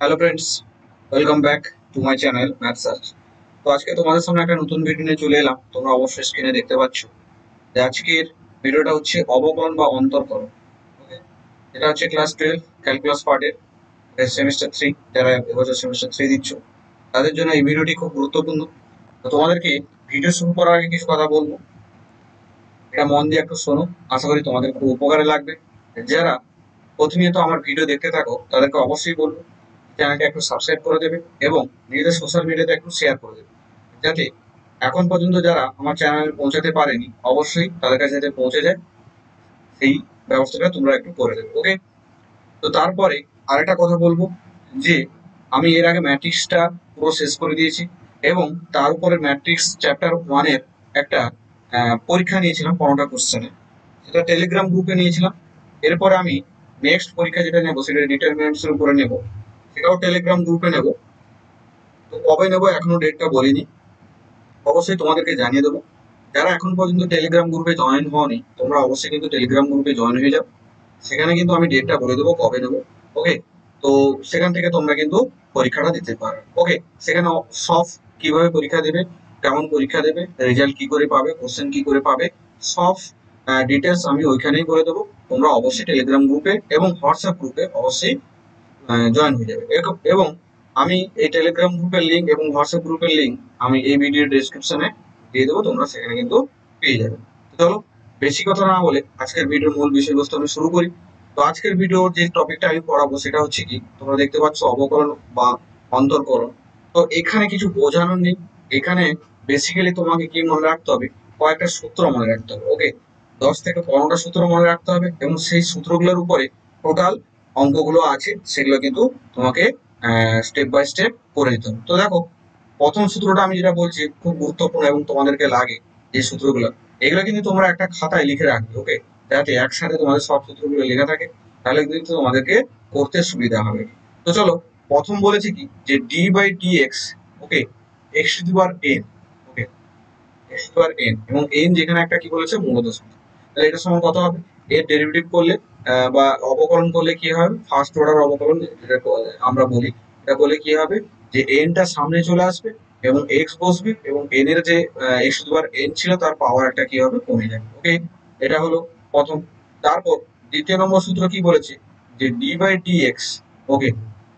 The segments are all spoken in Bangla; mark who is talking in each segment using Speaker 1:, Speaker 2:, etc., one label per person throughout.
Speaker 1: Hello friends, welcome back to my channel math search. তো আজকে তোমাদের সামনে একটা নতুন ভিডিও নিয়ে চলে এলাম। তোমরা অবশ্যই স্ক্রিনে দেখতে পাচ্ছ যে আজকের ভিডিওটা হচ্ছে অবকলন বা অন্তরকলন। ওকে, এটা হচ্ছে ক্লাস 12 ক্যালকুলাস পার্টের সেমিস্টার 3। যারা এবছর সেমিস্টার 3 দিচ্ছ তাদের জন্য এই ভিডিওটি খুব গুরুত্বপূর্ণ। তো তোমাদেরকে ভিডিও শুরু করার আগে কিছু কথা বলবো, এটা মন দিয়ে একটু শোনো। আশা করি তোমাদের খুব উপকারে লাগবে। যারা প্রতিনিয়ত আমার ভিডিও দেখতে থাকো তাদেরকে অবশ্যই বলবো চ্যানেলটা একটু সাবস্ক্রাইব করে দেবে এবং নিজেদের সোশ্যাল মিডিয়াতে একটু শেয়ার করে দেবে, যাতে এখন পর্যন্ত যারা আমার চ্যানেলে পৌঁছাতে পারেনি অবশ্যই তাদের কাছে যাতে পৌঁছে যায় সেই ব্যবস্থাটা তোমরা একটু করে দেবে। ওকে, তো তারপরে আরেকটা কথা বলবো যে আমি এর আগে ম্যাট্রিক্সটা পুরো শেষ করে দিয়েছি এবং তার উপরে ম্যাট্রিক্স চ্যাপ্টার 1-এর একটা পরীক্ষা নিয়েছিলাম 15টা কোশ্চেনে, সেটা টেলিগ্রাম গ্রুপে নিয়েছিলাম। এরপরে আমি নেক্সট পরীক্ষা যেটা নেবো সেটা ডিটারমিনেন্টস এর উপরে নেবো, সেটাও টেলিগ্রাম গ্রুপে নেবো। তো কবে নেবো এখনো ডেটটা বলিনি, অবশ্যই তোমাদেরকে জানিয়ে দেবো। যারা এখন পর্যন্ত টেলিগ্রাম গ্রুপে জয়েন হওনি তোমরা অবশ্যই কিন্তু টেলিগ্রাম গ্রুপে জয়েন হয়ে যাও, সেখানে কিন্তু আমি ডেটটা বলে দেবো কবে নেবো। ওকে, তো সেখান থেকে তোমরা কিন্তু পরীক্ষাটা দিতে পারো। ওকে, সেখানে সব কিভাবে পরীক্ষা দেবে, কেমন পরীক্ষা দেবে, রেজাল্ট কি করে পাবে, কোশ্চেন কি করে পাবে, সব ডিটেলস আমি ওইখানেই বলে দেবো। তোমরা অবশ্যই টেলিগ্রাম গ্রুপে এবং হোয়াটসঅ্যাপ গ্রুপে অবশ্যই জয়েন হয়ে যাবে। এবং আমি এই টেলিগ্রাম গ্রুপের লিঙ্ক এবং হোয়াটসঅ্যাপ গ্রুপের লিঙ্ক আমি এই ভিডিওর ডেসক্রিপশনে দিয়ে দেবো, তোমরা সেখানে কিন্তু পেয়ে যাবে। তো চলো, বেশি কথা না বলে আজকের ভিডিওর মূল বিষয়বস্তু আমি শুরু করি। তো আজকের ভিডিওর যে টপিকটা আমি পড়াবো সেটা হচ্ছে কি, তোমরা দেখতে পাচ্ছ অবকলন বা অন্তরকলন। তো এখানে কিছু বোঝানোর নেই, এখানে বেসিক্যালি তোমাকে কি মনে রাখতে হবে, কয়েকটা সূত্র মনে রাখতে হবে। ওকে, 10 থেকে 15টা সূত্র মনে রাখতে হবে এবং সেই সূত্রগুলোর উপরে টোটাল অঙ্কগুলো আছে সেগুলো কিন্তু তোমাকে স্টেপ বাই স্টেপ করে দিতে হবে। তো দেখো, প্রথম সূত্রটা আমি যেটা বলছি খুব গুরুত্বপূর্ণ এবং তোমাদেরকে লাগে যে সূত্রগুলো, এগুলো কিন্তু তোমরা একটা খাতায় লিখে রাখবে। ওকে, যাতে একসাথে তোমাদের সব সূত্রগুলো লেখা থাকে, তাহলে কিন্তু তোমাদেরকে করতে সুবিধা হবে। তো চলো, প্রথম বলেছি কি যে D by D x, okay, x to the power n. Okay, x to আর এন এবং এন যেখানে একটা কি বলেছে মূলত সংখ্যা, তাহলে এটার সমান কত হবে? এর ডেরিভেটিভ করলে বা অবকলন করলে কি হবে, ফার্স্ট অর্ডার অবকলন যেটা আমরা বলি, এটা করলে কি হবে যে এনটা সামনে চলে আসবে এবং এক্স বসবে এবং এন এর যে এক্স টু পাওয়ার এন ছিল তার পাওয়ার একটা কি হবে, কমে যাবে। ওকে, এটা হলো প্রথম। তারপর দ্বিতীয় নম্বর সূত্র কি বলেছে যে ডি বাই ডি এক্স, ওকে,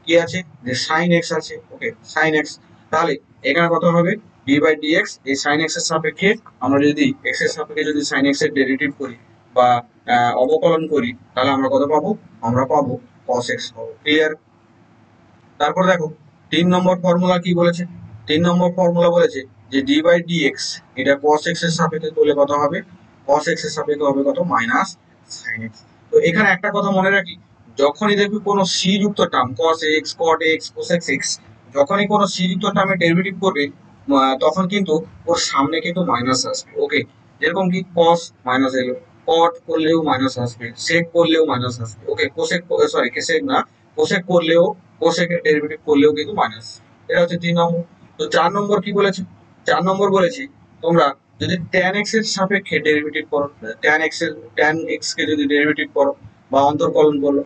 Speaker 1: কি আছে যে সাইন এক্স আছে। ওকে, সাইন এক্স, তাহলে এখানে কত হবে ডি বাই ডি এক্স, এই সাইন এক্স এর সাপেক্ষে আমরা যদি এক্স এর সাপেক্ষে যদি সাইন এক্স এর ডেরিভেটিভ করি বা অবকলন করি তাহলে আমরা কত পাবো, আমরা পাবো cos x পাবো। ক্লিয়ার? তারপর দেখো 3 নম্বর ফর্মুলা কি বলেছে, 3 নম্বর ফর্মুলা বলেছে যে ডি বাই ডি এক্স, এটা cos x এর সাপেক্ষে করলে কত হবে, cos x এর সাপেক্ষে হবে কত, মাইনাস সাইন এক্স। তো এখানে একটা কথা মনে রাখি, যখনই দেখবি কোনো সি যুক্ত term cos x cot x cosec x, যখনই কোনো সি যুক্ত টার্মের ডেরিভেটিভ করবে তখন কিন্তু ওর সামনে কিন্তু মাইনাস আসবে। ওকে, যেরকম কি cos মাইনাস এলো, cot করলেও মাইনাস আসবে, sec করলেও মাইনাস আসবে। ওকে, কোসেক, সরি কেসেক না, কোসেক করলেও, কোসেকের ডেরিভেটিভ করলেও কিন্তু মাইনাস। এটা হচ্ছে 3 নম্বর। তো 4 নম্বর কি বলেছে, 4 নম্বর বলেছি তোমরা যদি tan x এর সাপেক্ষে ডেরিভেটিভ করো, tan x কে যদি ডেরিভেটিভ করো বা অন্তর্কলন করো,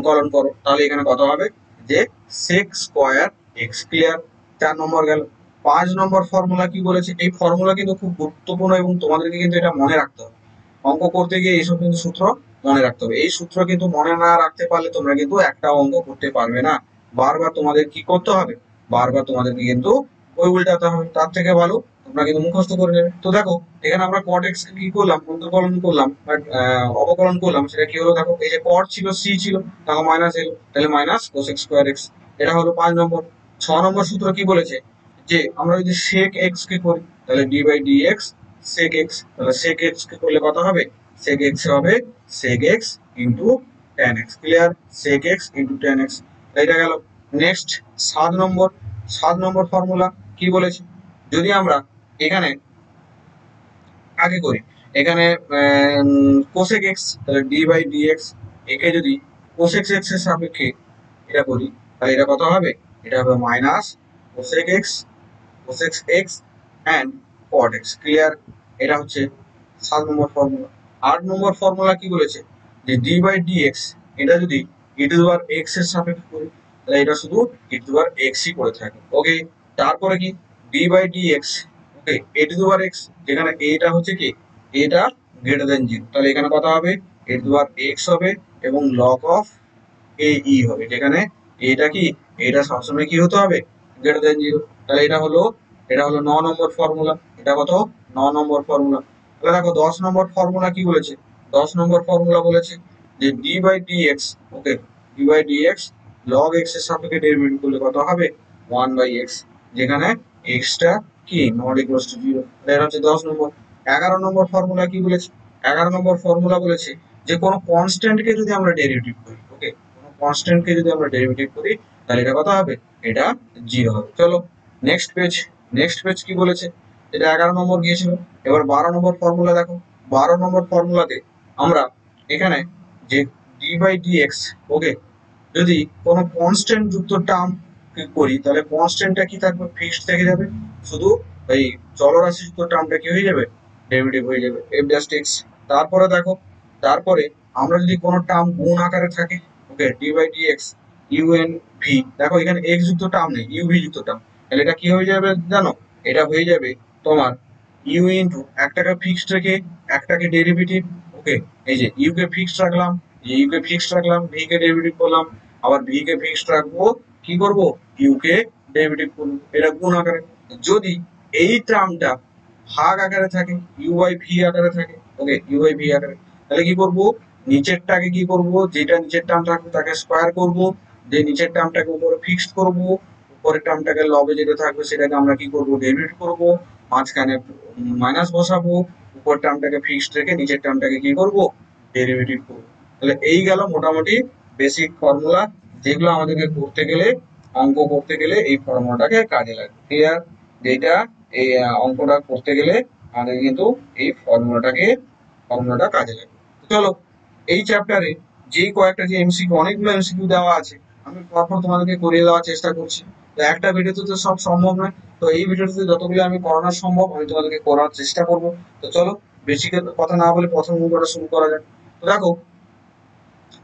Speaker 1: কলন করো, তাহলে এখানে কত হবে যে sec স্কয়ার x। ক্লিয়ার? 4 নম্বর গেল। 5 নম্বর ফর্মুলা কি বলেছে, এই ফর্মুলা কিন্তু খুব গুরুত্বপূর্ণ এবং তোমাদেরকে কিন্তু এটা মনে রাখতে হবে। অঙ্ক করতে গিয়ে এইসব কিন্তু সূত্র মনে রাখতে হবে। এই সূত্র কিন্তু মনে না রাখতে পারলে তোমরা কিন্তু একটা অঙ্ক করতে পারবে না। বারবার তোমাদের কি করতে হবে, বারবার তোমাদেরকে কিন্তু বই উল্টাতে হবে। তার থেকে ভালো তোমরা কিন্তু মুখস্থ করে নেবে। তো দেখো, এখানে আমরা cot x কে কি করলাম, অন্তর্কলন করলাম, অবকলন করলাম। সেটা কি হলো, দেখো এই যে cot ছিল c ছিল, দেখো মাইনাস এলো, তাহলে মাইনাস cosec স্কয়ার x। এটা হলো 5 নম্বর। 6 নম্বর সূত্র কি বলেছে যে আমরা যদি sec x কে করি তাহলে d by dx sec x, তাহলে sec x কে করলে কত হবে, sec x হবে sec x into tan x। Clear? sec x into tan x। এটা গেল। নেক্সট 7 নম্বর, 7 নম্বর ফর্মুলা কি বলেছে, যদি আমরা এখানে আগে করি, এখানে কোসেক এক্স, তাহলে ডি বাই ডি এক্স, একে যদি কোসেক এক্স এর সাপেক্ষে এটা করি তাহলে এটা কত হবে, এটা হবে minus cosec x, cosec x and cot x. Clear? এটা হচ্ছে 7 নম্বর ফর্মুলা। 8 নম্বর ফর্মুলা কি বলেছে যে ডি বাই ডি এক্স, এটা যদি ই টু দি পাওয়ার এক্স এর সাপেক্ষে করি তাহলে এটা শুধু e to the power x ই পড়ে থাকে। ওকে, তারপরে কি d by dx, okay a to the power x, যেখানে এটা হচ্ছে কি এটা গ্রেটার দেন 0, তাহলে এখানে কত হবে a to the power x হবে এবং log অফ এ ই হবে, যেখানে এটা কি এটা সবসময় কি হতে হবে গ্রেটার দেন 0। তাহলে এটা হলো 9 নম্বর ফর্মুলা। এটা কত 9 নম্বর ফর্মুলা। তাহলে দেখো 10 নম্বর ফর্মুলা কি বলেছে, 10 নম্বর ফর্মুলা বলেছে যে d by dx, okay d by dx log x এর সাপেক্ষে ডেরিভেটিভ করলে কত হবে 1 বাই x, যেখানে x টা কি নট ইকুয়ালস টু 0। এটা হচ্ছে 10 নম্বর। 11 নম্বর ফর্মুলা কি বলেছে, 11 নম্বর ফর্মুলা বলেছে যে কোনো কনস্ট্যান্ট কে যদি আমরা ডেরিভেটিভ করি, ওকে কোনো কনস্ট্যান্ট কে যদি আমরা ডেরিভেটিভ করি তাহলে এটা কত হবে, এটা 0 হবে। চলো নেক্সট পেজ, নেক্সট পেজ কি বলেছে, এটা 11 নম্বর গিয়েছিল। এবার 12 নম্বর ফর্মুলা দেখো, 12 নম্বর ফর্মুলাতে আমরা এখানে যে d বাই dx, ওকে যদি কোনো কনস্ট্যান্ট যুক্ত টার্ম করি তাহলে কনস্ট্যান্টটা কি থাকবে, ফিক্সড থেকে যাবে, শুধু এই চলরাশি যুক্ত টার্মটা কি হয়ে যাবে ডেরিভেটিভ হয়ে যাবে f জাস্ট x। তারপরে দেখো, তারপরে আমরা যদি কোনো টার্ম গুণ আকারে থাকে, okay d by dx un v, দেখো এখানে x যুক্ত টার্ম নেই, uv যুক্ত টার্ম, তাহলে এটা কি হয়ে যাবে জানো, এটা হয়ে যাবে তোমার u ইন্টু একটাকে ফিক্সড রেখে একটাকে ডেরিভেটিভ, ওকে এই যে u কে ফিক্সড রাখলাম, u কে ফিক্সড রাখলাম, v কে ডেরিভেটিভ করলাম, আবার v কে ফিক্সড রাখবো, কি করব u কে ডেরিভেটিভ করব, এটা গুণ আকারে। যদি এই টার্মটা ভাগ আকারে থাকে, u বাই v আকারে থাকে, ওকে u বাই v আকারে, তাহলে কি করব নিচেরটাকে কি করব, যেটা নিচের টার্ম থাকবে তাকে স্কয়ার করব, যে নিচের টার্মটাকে উপরে ফিক্সড করব, উপরের টার্মটাকে লবে যেটা থাকবে সেটাকে আমরা কি করব ডেরিভেটিভ করব, মাঝখানে মাইনাস বসাবো, উপর টার্মটাকে ফিক্সড রেখে নিচের টার্মটাকে কি করব ডেরিভেটিভ করব। তাহলে এই গেল মোটামুটি বেসিক ফর্মুলা, যেগুলো আমাদেরকে করতে গেলে, অঙ্ক করতে গেলে এই ফর্মুলাটাকে কাজে লাগবে। ক্লিয়ার, যেটা এই অঙ্কটা করতে গেলে আমাদের কিন্তু এই ফর্মুলাটা কাজে লাগবে। চলো এই চ্যাপ্টারে যে কয়েকটা যে এমসিকিউ, অনেকগুলো এমসিকিউ দেওয়া আছে, আমি পরপর তোমাদেরকে করিয়ে দেওয়ার চেষ্টা করছি। তো একটা ভিডিওতে তো সব সম্ভব নয়, তো এই ভিডিওতে যতগুলো আমি করানো সম্ভব আমি তোমাদেরকে করার চেষ্টা করব। তো চলো বেশি কথা না বলে প্রথম অঙ্কটা শুরু করা যাক। তো দেখো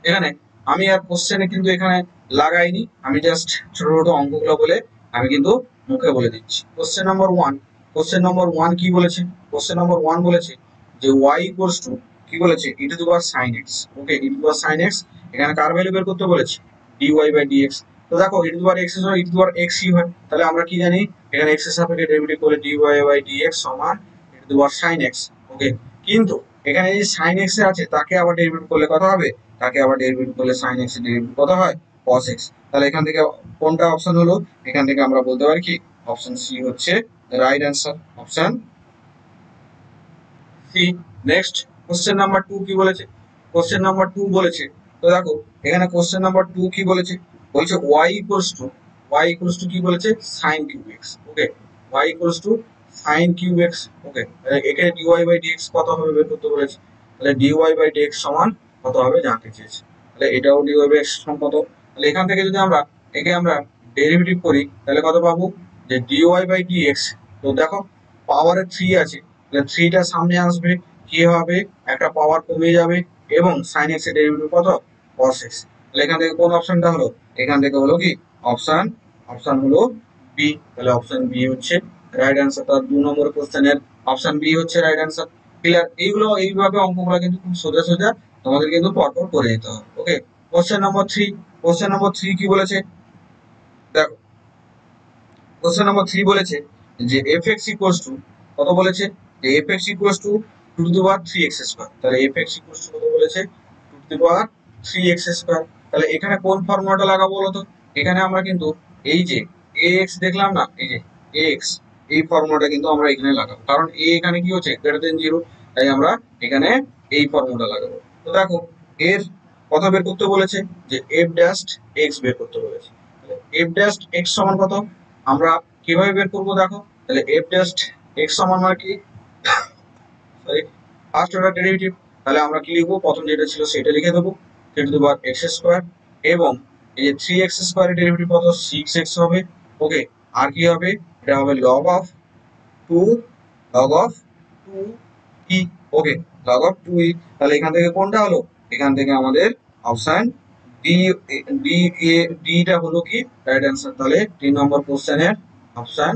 Speaker 1: এখানে আমি আর কোশ্চেনে কিন্তু এখানে লাগাইনি, আমি জাস্ট ছোট ছোট অঙ্কগুলো বলে আমি কিন্তু মুখে বলে দিচ্ছি। কোশ্চেন নাম্বার 1, কোশ্চেন নাম্বার 1 কি বলেছে, কোশ্চেন নাম্বার 1 বলেছে যে y ইকুয়ালস টু কি বলেছে e to the power sin x, okay e to the power sin x, এখানে কার ভ্যালু বের করতে বলেছে dy বাই dx। তো দেখো e to the power x এর জন্য e to the power x ই হয়, তাহলে আমরা কি জানি এখানে x এর সাপেক্ষে ডেরিভেটিভ করলে dy বাই dx সমান e to the power sin x, ওকে কিন্তু এখানে যে sin x এ আছে তাকে আবার ডেরিভেটিভ করলে কত হবে, তাকে আবার ডেরিভেটিভ করলে sin x এর ডেরিভেটিভ কত হয় cos x। তাহলে এখান থেকে কোনটা অপশন হলো, এখান থেকে আমরা বলতে পারি কি অপশন সি হচ্ছে right answer, option C. Next question number 2 কি বলেছে, কোশ্চেন নাম্বার 2 বলেছে, তো দেখো এখানে কোশ্চেন নাম্বার 2 কি বলেছে, বলছে y ইকুয়ালস টু কি বলেছে sin cube x, okay y equals to sin cube x, ওকে এখানে dy বাই dx কত হবে বের করতে বলেছে, তাহলে dy বাই dx সমান কত হবে জানতে চেয়েছে, তাহলে এটাও dy বাই x সমান কত, তাহলে এখান থেকে যদি আমরা একে আমরা ডেরিভেটিভ করি তাহলে কত পাবো যে dy বাই dx, তো দেখো পাওয়ারে 3 আছে, তাহলে 3 টা সামনে আসবে, কি হবে একটা পাওয়ার কমে যাবে এবং sin x এর ডেরিভেটিভ কত cos x। তাহলে এখান থেকে কোন অপশনটা হলো, এখান থেকে হলো কি অপশন, অপশন হলো বি, তাহলে অপশন বি হচ্ছে রাইট অ্যান্সার। তার 2 নম্বর কোশ্চেনের অপশন বি হচ্ছে রাইট অ্যান্সার। ক্লিয়ার, এইগুলো এইভাবে অঙ্কগুলো কিন্তু খুব সোজা সোজা তোমাদের কিন্তু পরপর করে দিতে হবে। ওকে, কোশ্চেন নম্বর 3, কোশ্চেন নম্বর 3 কি বলেছে দেখো, কোশ্চেন নম্বর 3 বলেছে যে fx ইকুয়ালস টু কত বলেছে, যে fx equals to 2 two the power 3x square, তাহলে fx ইকুয়ালস টু কত বলেছে 2 two the power 3x square. তাহলে এখানে কোন ফর্মুলাটা লাগাবো বলো তো, এখানে আমরা কিন্তু এই যে ax দেখলাম না, এই যে ax, এই ফর্মুলাটা কিন্তু আমরা এখানে লাগাবো, কারণ a এখানে কি হচ্ছে গ্রেটার দেন 0, তাই আমরা এখানে এই ফর্মুলাটা লাগাবো। তো দেখো এর কত বের করতে বলেছে, যে f ড্যাশ x বের করতে বলেছে, তাহলে f ড্যাশ x সমান কত, আমরা কিভাবে বের করবো দেখো, তাহলে f জাস্ট x সমান মানে কি সরি ফার্স্ট অর্ডার ডেরিভেটিভ, তাহলে আমরা কি লিখবো প্রথম যেটা ছিল সেটা লিখে দেবো e to the power x square, এবং এই যে 3x স্কয়ারের ডেরিভেটিভ কত 6x হবে, ওকে আর কি হবে এটা হবে log of 2, log of 2e, okay log of 2e। তাহলে এখান থেকে কোনটা হলো, এখান থেকে আমাদের অপশন ডি ডি এ ডিটা হলো কি রাইট অ্যান্সার। তাহলে 3 নম্বর কোশ্চেনের অপশন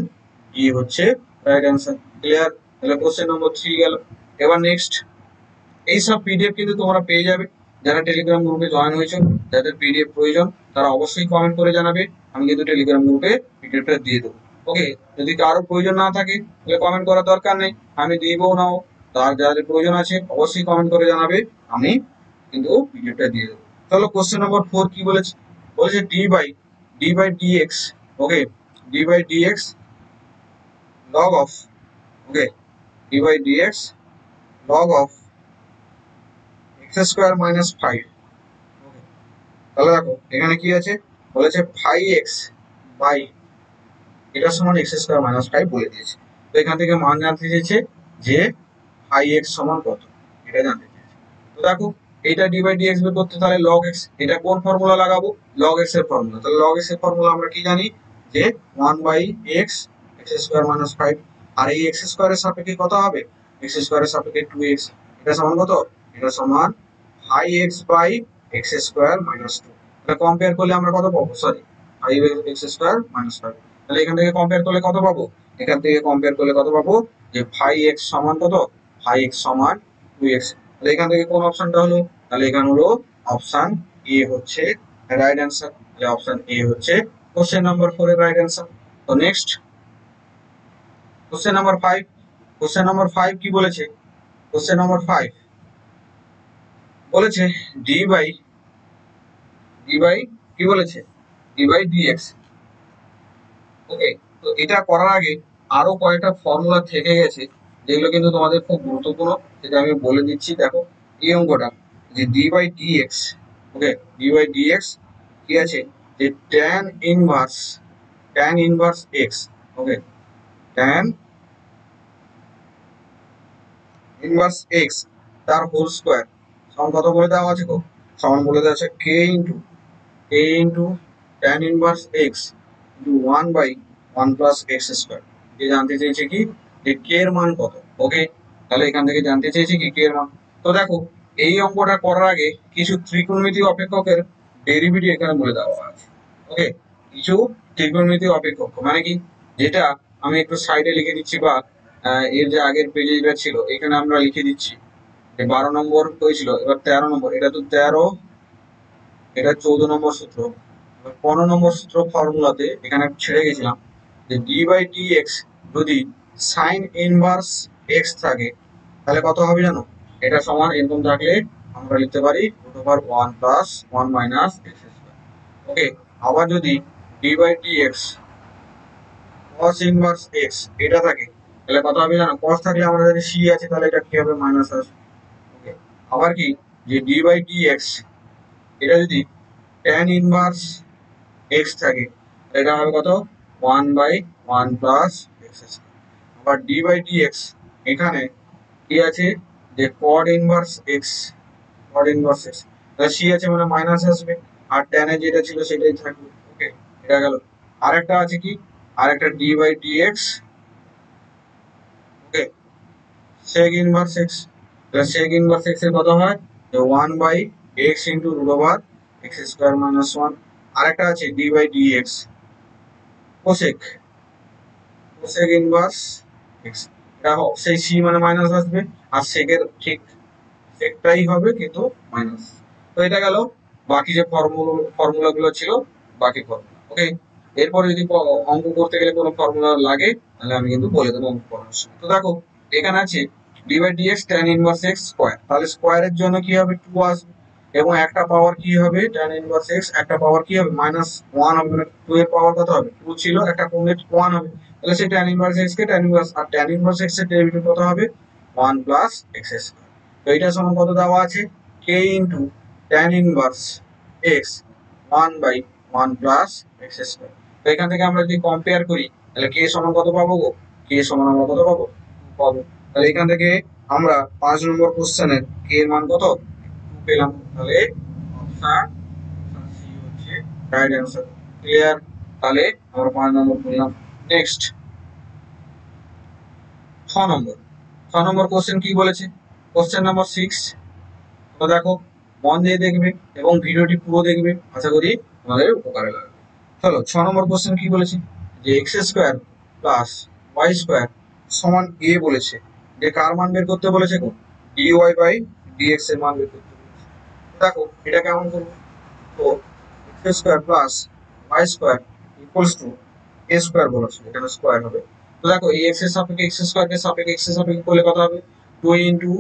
Speaker 1: ই হচ্ছে রাইট অ্যান্সার। ক্লিয়ার? তাহলে কোশ্চেন নম্বর 3 গেল। এবার নেক্সট, এইসব পিডিএফ কিন্তু তোমরা পেয়ে যাবে। যারা টেলিগ্রাম গ্রুপে জয়েন হয়েছে, যাদের পিডিএফ প্রয়োজন তারা অবশ্যই কমেন্ট করে জানাবে, আমি কিন্তু টেলিগ্রাম গ্রুপে পিডিএফটা দিয়ে দেবো। ওকে, যদি কারো প্রয়োজন না থাকে তাহলে কমেন্ট করার দরকার নেই, আমি দিবো নাও। তার যাদের প্রয়োজন আছে অবশ্যই কমেন্ট করে জানাবে, আমি কিন্তু পিডিএফটা দিয়ে দেবো। চলো কোশ্চেন নম্বর 4 কি বলেছে? বলেছে d by dx. Okay, D by dx log of, okay, D by dx log of x square minus 5। তাহলে দেখো এখানে কি আছে, বলেছে 5x বাই এটা সমান x স্কয়ার মাইনাস 5 বলে দিয়েছে। তো এখান থেকে মান জানতে চেয়েছে যে 5x সমান কত, এটা জানতে চেয়েছে। তো দেখো এটা ডি বাই ডিএক্স বের করতে তাহলে log x, এটা কোন ফর্মুলা লাগাবো? log x এর ফর্মুলা। তাহলে log x এর ফর্মুলা আমরা কি জানি যে 1 বাই x স্কয়ার মাইনাস 5। আর এই x স্কয়ারের সাপেক্ষে কত হবে? x স্কয়ারের সাপেক্ষে 2x, এটা সমান কত? এটা সমান 5x by x square minus 2। এটা কম্পেয়ার করলে আমরা কত পাবো? Sorry, 5x square minus 5। তাহলে এখান থেকে কম্পেয়ার করলে কত পাবো? এখান থেকে কম্পেয়ার করলে কত পাবো? যে 5x সমান কত? 5x সমান 2x। তাহলে এখান থেকে কোন অপশনটা হলো? তাহলে এখানে হলো অপশন এ হচ্ছে রাইট অ্যান্সার। তাহলে অপশন এ হচ্ছে কোশ্চেন নাম্বার 4 এর রাইট অ্যান্সার। তো next question number 5। Question number 5 কি বলেছে? কোশ্চেন নাম্বার 5 বলেছে ডি বাই কি বলেছে? D by dx. ওকে, তো এটা করার আগে আরো কয়েকটা ফর্মুলা থেকে গেছে যেগুলো কিন্তু তোমাদের খুব গুরুত্বপূর্ণ, যেটা আমি বলে দিচ্ছি। দেখো এই অঙ্কটা যে D by dx, okay, D by dx কি আছে যে tan inverse x. Okay, tan inverse x তার হোল স্কোয়ার সমান কত বলে দেওয়া আছে গো? সমান বলে দেওয়া আছে K into tan inverse x into 1 by 1 plus x square. যে জানতে চেয়েছে কি যে কে এর মান কত। ওকে, তাহলে এখান থেকে জানতে চেয়েছে কি কে এর মান। তো দেখো এই অঙ্কটা করার আগে কিছু ত্রিকোণমিতিক অপেক্ষকের ডেরিভেটিভ এখানে বলে দেওয়া আছে। ওকে, কিছু ত্রিকোণমিতিক অপেক্ষক মানে কি, যেটা আমি একটু সাইডে লিখে দিচ্ছি, বা এর যে আগের পেজে যেটা ছিল এখানে আমরা লিখে দিচ্ছি যে 12 নম্বর হয়েছিল, এবার 13 নম্বর, এটা তো 13, এটা 14 নম্বর সূত্র। 15 নম্বর সূত্র ফর্মুলাতে এখানে ছেড়ে গেছিলাম যে ডি বাই ডি এক্স যদি সাইন ইনভার্স এক্স থাকে তাহলে কত হবে জানো? এটা সমান এরকম থাকলে আমরা লিখতে পারি root over 1 plus 1 minus x square. Okay, আবার যদি D by D x cos inverse x এটা থাকে তাহলে কত হবে জানো? cos থাকলে আমাদের কাছে c আছে, তাহলে এটা কি হবে? মাইনাস আসবে। ওকে, আবার কি যে ডি বাই ডি এক্স এটা যদি tan ইনভার্স এক্স থাকে এটা হবে কত? 1 বাই 1 প্লাস এক্স স্কয়ার। আবার ডি বাই ডি এক্স এখানে কি আছে যে কড ইনভার্স এক্স, তাহলে সি আছে মানে মাইনাস আসবে, আর tan এ যেটা ছিল সেটাই থাকবে। ওকে, এটা গেল। আরেকটা আছে কি, আরেকটা d by D x, okay, sec inverse x. তাহলে sec ইনভার্স এক্স এর কত হয় যে 1 by x into root over x square minus 1। আরেকটা আছে d by D x cosec inverse x, এটা সেই সি মানে মাইনাস আসবে, আর সেকের ঠিক সেকটাই হবে কিন্তু মাইনাস। তো এটা গেল বাকি যে ফর্মুলা গুলো ছিল, বাকি ফর্মুলা। ওকে, এরপরে যদি অঙ্ক করতে গেলে কোনো ফর্মুলা লাগে তাহলে আমি কিন্তু বলে দেবো অঙ্ক করার সময়। তো দেখো এখানে আছে d by dx tan inverse x square, তাহলে স্কোয়ারের জন্য কি হবে? 2 আসবে, এবং একটা পাওয়ার কি হবে? ট্যান ইনভার্স এক্স, একটা পাওয়ার কি হবে? মাইনাস 1 হবে, মানে 2 এর পাওয়ার কত হবে? 2 ছিল, একটা কমলে 1 হবে, তাহলে সেই ট্যান ইনভার্স এক্স কে ট্যান ইনভার্স, আর ট্যান ইনভার্স এক্স এর ডেরিভেটিভ কত হবে? 1 প্লাস এক্স স্কোয়ার। তো এটা সমান কত দেওয়া আছে? K into tan inverse x 1 by 1 plus x square. তো এখান থেকে আমরা যদি কম্পেয়ার করি তাহলে কে সমান কত পাবো গো? কে সমান আমরা কত পাবো? পাবো। তাহলে এখান থেকে আমরা 5 নম্বর কোশ্চেনের কে এর মান কত? 2 পেলাম। তাহলে অপশন সি হচ্ছে রাইট অ্যান্সার। ক্লিয়ার? তাহলে আমরা 5 নম্বর পেলাম। নেক্সট 6 নম্বর কোশ্চেন কি বলেছে? Question number 6। তো দেখো মন দিয়ে দেখবে এবং ভিডিওটি পুরো দেখবে, আশা করি তোমাদের উপকারে লাগবে। চলো 6 নম্বর কোশ্চেন কি বলেছে, যে x square plus y square সমান এ বলেছে, যে কার মান বের করতে বলেছে গো, ডিওয়াই বাই ডিএক্স এর মান বের করতে বলেছে। দেখো এটা কেমন করবো, তো x square plus y square equals to a square বলেছে, এখানে স্কোয়ার হবে। তো দেখো এই এক্স এর সাপেক্ষে এক্স স্কোয়ার কে সাপেক্ষে এক্স এর সাপেক্ষে করলে কত হবে, 2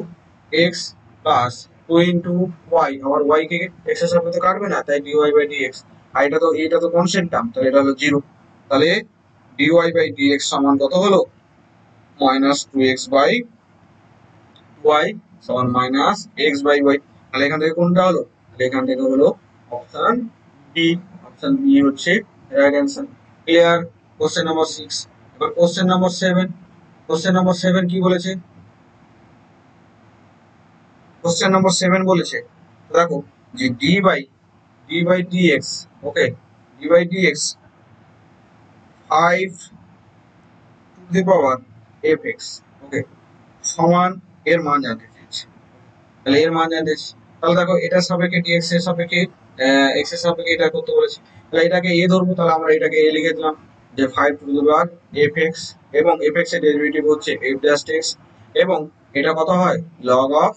Speaker 1: এক্স প্লাস 2 ওয়াই, আবার ওয়াই কে এক্স এর সাপেক্ষে কাটবে না, তাই ডিওয়াই বাই ডিএক্স। আর এটা তো কনস্ট্যান্ট টার্ম, তাহলে এটা হলো 0। তাহলে ডিওয়াই বাই ডিএক্স সমান কত হলো, -2x বাই ওয়াই সমান -x/y। তাহলে এখান থেকে কোনটা হলো, তাহলে এখান থেকে হলো অপশন ডি। অপশন বি হচ্ছে right answer. Clear? Question number 6। এবার কোশ্চেন নাম্বার 7। কোশ্চেন নাম্বার 7 কি বলেছে, কোশ্চেন নাম্বার 7 বলেছে, দেখো যে D by dx, okay, D by dx 5 to the power F x, okay, সমান এর মান জানতে চেয়েছে। তাহলে এর মান জানতে চেয়েছে, তাহলে দেখো এটার সাপেক্ষে ডিএক্স এর সাপেক্ষে এক্স এর সাপেক্ষে এটা করতে বলেছে, তাহলে এটাকে এ ধরবো, তাহলে আমরা এটাকে এ লিখে দিলাম, যে 5 to the power F x, এবং এফ এক্স এর ডেরিভেটিভ হচ্ছে এফ জাস্ট এক্স, এবং এটা কত হয়, লগ অফ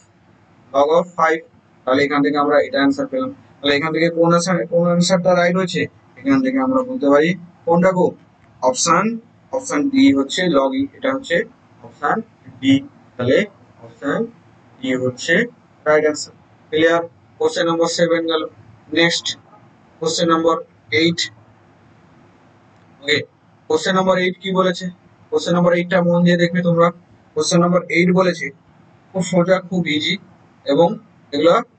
Speaker 1: 5। তাহলে এখান থেকে আমরা এটা অ্যান্সার পেলাম। তাহলে এখান থেকে কোন অ্যান্সারটা রাইট হয়েছে, এখান থেকে আমরা বলতে পারি কোনটা গো, অপশন অপশন ডি হচ্ছে লগ ই, এটা হচ্ছে অপশন ডি। তাহলে অপশন ডি হচ্ছে right answer. Clear? Question number 7 গেল। Next question number 8। ওকে, কোশ্চেন নম্বর 8 কি বলেছে, কোশ্চেন নম্বর 8টা মন দিয়ে দেখবে তোমরা। কোশ্চেন নম্বর 8 বলেছে, খুব সোজা, খুব ইজি, এবং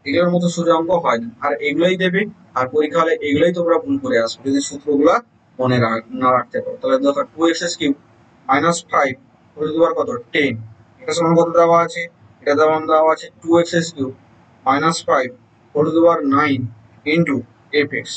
Speaker 1: এগুলোর মতো সোজা অঙ্ক হয় না, আর এগুলোই দেবে, আর পরীক্ষা হলে এগুলোই তোমরা ভুল করে আসবে যদি সূত্রগুলা মনে না রাখতে পারো। তাহলে দেখো 2x³ -5 হোল টু দি পাওয়ার কত, 10, এটা সমান কত দেওয়া আছে, এটা দেওয়া আছে 2x³ -5 whole to the power 9 into fx।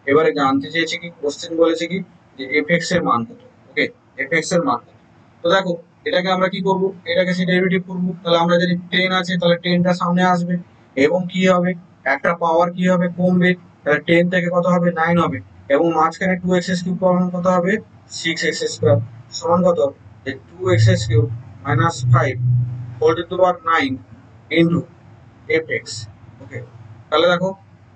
Speaker 1: এবারে জানতে চেয়েছে কি, কোশ্চেন বলেছে কি, যে fx এর মান কত, ওকে, fx এর মান কত। তো দেখো এটাকে আমরা কি করব, এটাকে সে ডেরিভেটিভ করব, তাহলে আমরা যদি 10 আছে তাহলে 10টা সামনে আসবে, এবং কি হবে, একটা পাওয়ার কি হবে, কমবে, তাহলে 10 থেকে কত হবে, 9 হবে, এবং মাঝখানে 2x³ পাওয়ার কত হবে, 6x² সমান কত, যে 2x³ -5 whole to the power 9 into fx। Okay, তাহলে দেখো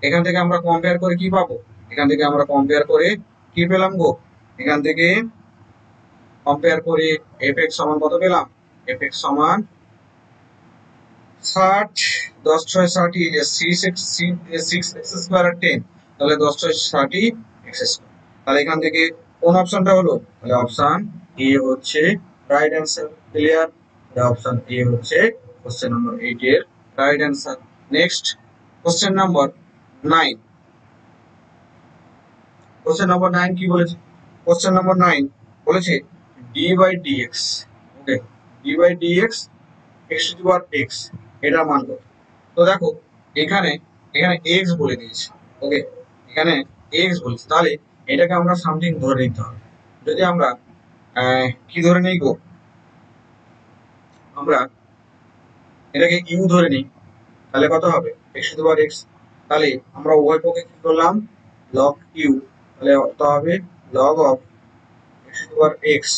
Speaker 1: এখান থেকে আমরা কম্পেয়ার করে কি পাবো, এখান থেকে আমরা কম্পেয়ার করে কি পেলাম গো, এখান থেকে কম্পেয়ার করে fx সমান কত পেলাম, fx সমান 60, 10 6 60, 6x² আর 10, তাহলে 10 6 60x²। তাহলে এখান থেকে কোন অপশনটা হলো, তাহলে অপশন এ হচ্ছে right answer. Clear? Option A হচ্ছে কোশ্চেন নম্বর 8 এর right answer. Next question number 9। Question number 9 কি বলেছে, কোশ্চেন নম্বর 9 বলেছে d by dx, okay, D by dx x to the power x, এটা মান কত। তো দেখো এখানে এখানে এক্স বলে দিয়েছে, ওকে, এখানে এক্স বলেছে, তাহলে এটাকে আমরা সামথিং ধরে নিতে হবে। যদি আমরা কি ধরে নিই গো, আমরা এটাকে ইউ ধরে নিই, তাহলে কত হবে, x to the power x. তাহলে আমরা উভয় পক্ষে কি করলাম, লগ ইউ, তাহলে কত হবে, log of x to the power x.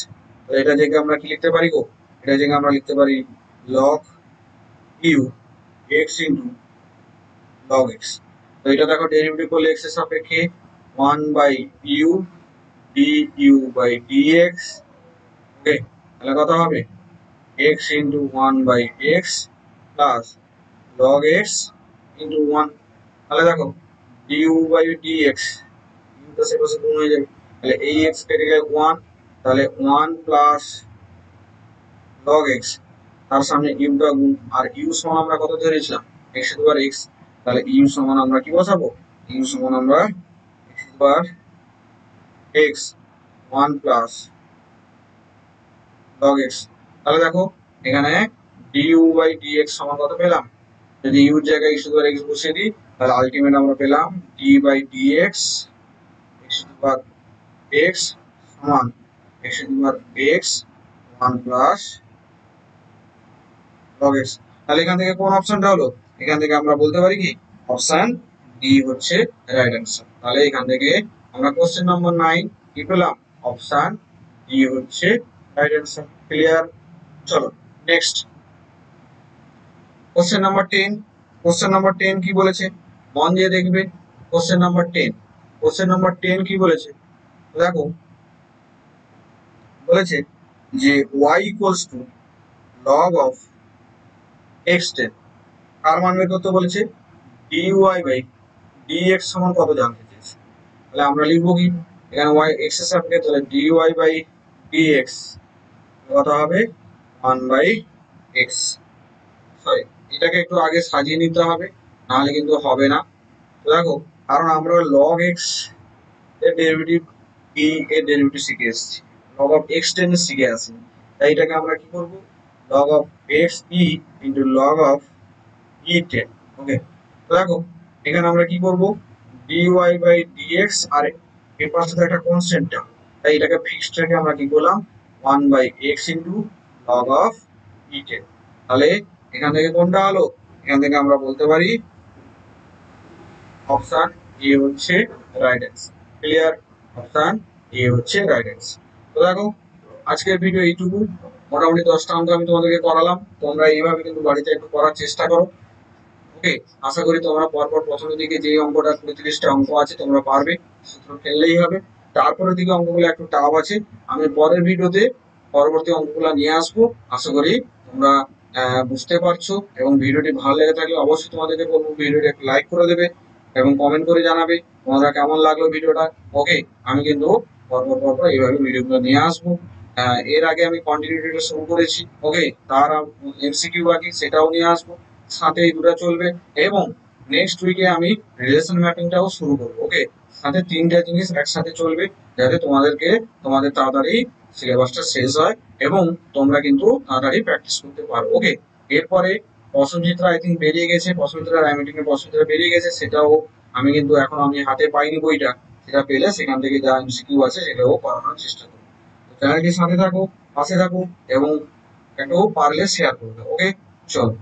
Speaker 1: তাহলে এটা জায়গায় আমরা কি লিখতে পারি গো, এটা জায়গায় আমরা লিখতে পারি log U x into log x. তো এটা দেখো ডেরিভেটিভ করলে এক্স এর সাপেক্ষে 1 by U D U by dx, okay, তাহলে কত হবে, x into 1 by x plus log x into 1। তাহলে দেখো ডিউ বাই ডিএক্স, ইউটা সেপাশে গুণ হয়ে যাবে, তাহলে এই এক্স কেটে গেলে 1, তাহলে 1 প্লাস লগ এক্স, তার সামনে ইউটা গুণ, আর ইউ সমান আমরা কত ধরেছিলাম, x to the power x. তাহলে ইউ সমান আমরা কি বসাবো, ইউ সমান আমরা x to the power x 1 plus log x. তাহলে দেখো এখানে ডিইউ বাই ডিএক্স সমান কত পেলাম, যদি ইউর জায়গায় x to the power x বসিয়ে দিই, তাহলে আলটিমেট আমরা পেলাম D by dx x to the power x সমান x to the power x 1 plus log x. তাহলে এখান থেকে কোন অপশনটা হলো, এখান থেকে আমরা বলতে পারি কি, অপশন ডি হচ্ছে রাইট অ্যান্সার। তাহলে এখান থেকে আমরা কোশ্চেন নম্বর 9 কি পেলাম? অপশন ডি হচ্ছে রাইট অ্যান্সার। ক্লিয়ার? চলো next question number 10। Question number 10 কি বলেছে? মন দিয়ে দেখবে। কোশ্চেন নাম্বার 10, কোশ্চেন নাম্বার 10 কি বলেছে দেখো, বলেছে যে y equals to log of x10 কার মান বের করতে বলেছে? dy বাই dx সমান কত জানতে চেয়েছে। তাহলে আমরা লিখবো কি এখানে y x এর সাপেক্ষে, তাহলে dy বাই dx কত হবে? 1 বাই x। সরি, এটাকে একটু আগে সাজিয়ে নিতে হবে, নাহলে কিন্তু হবে না। তো দেখো, কারণ আমরা log x এর ডেরিভেটিভ b এর ডেরিভেটিভ শিখে এসেছি, log অফ x10 শিখে আসিনি। তাই এটাকে আমরা কি করব? log of x e into log of e10। ওকে, তো দেখো এখানে আমরা কি করব? dy বাই dx আর এর পাশে তো একটা কনস্ট্যান্ট টার্ম, তাই এটাকে ফিক্সড রেখে আমরা কি করলাম? 1 by x into log of e10। তাহলে এখান থেকে কোনটা হলো? এখান থেকে আমরা বলতে পারি অপশন এ হচ্ছে right answer. Clear? Option A হচ্ছে রাইট অ্যান্সার। তো দেখো আজকের ভিডিও এইটুকু, মোটামুটি 10টা অঙ্ক আমি তোমাদেরকে করালাম। তোমরা এইভাবে কিন্তু বাড়িতে একটু করার চেষ্টা করো। ওকে, আশা করি তোমরা পরপর প্রথমের দিকে যে অঙ্কটা 35টা অঙ্ক আছে তোমরা পারবে, সূত্র ফেললেই হবে। তারপরের দিকে অঙ্কগুলো একটু টাফ আছে, আমি পরের ভিডিওতে পরবর্তী অঙ্কগুলো নিয়ে আসবো। আশা করি তোমরা বুঝতে পারছো, এবং ভিডিওটি ভালো লেগে থাকলে অবশ্যই তোমাদেরকে বলবো ভিডিওটি একটু লাইক করে দেবে এবং কমেন্ট করে জানাবে তোমাদের কেমন লাগলো ভিডিওটা। ওকে, আমি কিন্তু পরপর এইভাবে ভিডিওগুলো নিয়ে আসবো। এর আগে আমি কন্টিনিউটিটা শুরু করেছি। ওকে, তার এমসিকিউ বাকি, সেটাও নিয়ে আসবো, সাথে এই দুটো চলবে। এবং নেক্সট উইকে আমি রিলেশন ম্যাপিংটাও শুরু করবো। ওকে, সাথে 3টা জিনিস একসাথে চলবে, যাতে তোমাদের তাড়াতাড়ি সিলেবাসটা শেষ হয় এবং তোমরা কিন্তু তাড়াতাড়ি প্র্যাকটিস করতে পারো। ওকে, এরপরে প্রশ্নচিত্রা আই থিঙ্ক বেরিয়ে গেছে, প্রশ্নচিত্রা রাইমিটিং এর প্রশ্নচিত্রা বেরিয়ে গেছে, সেটাও আমি কিন্তু এখন আমি হাতে পাইনি বইটা, সেটা পেলে সেখান থেকে যা এমসিকিউ আছে সেটাও করানোর চেষ্টা করবো। চ্যানেলটির সাথে থাকো, পাশে থাকো এবং একটু পারলে শেয়ার করবে। ওকে, চলো।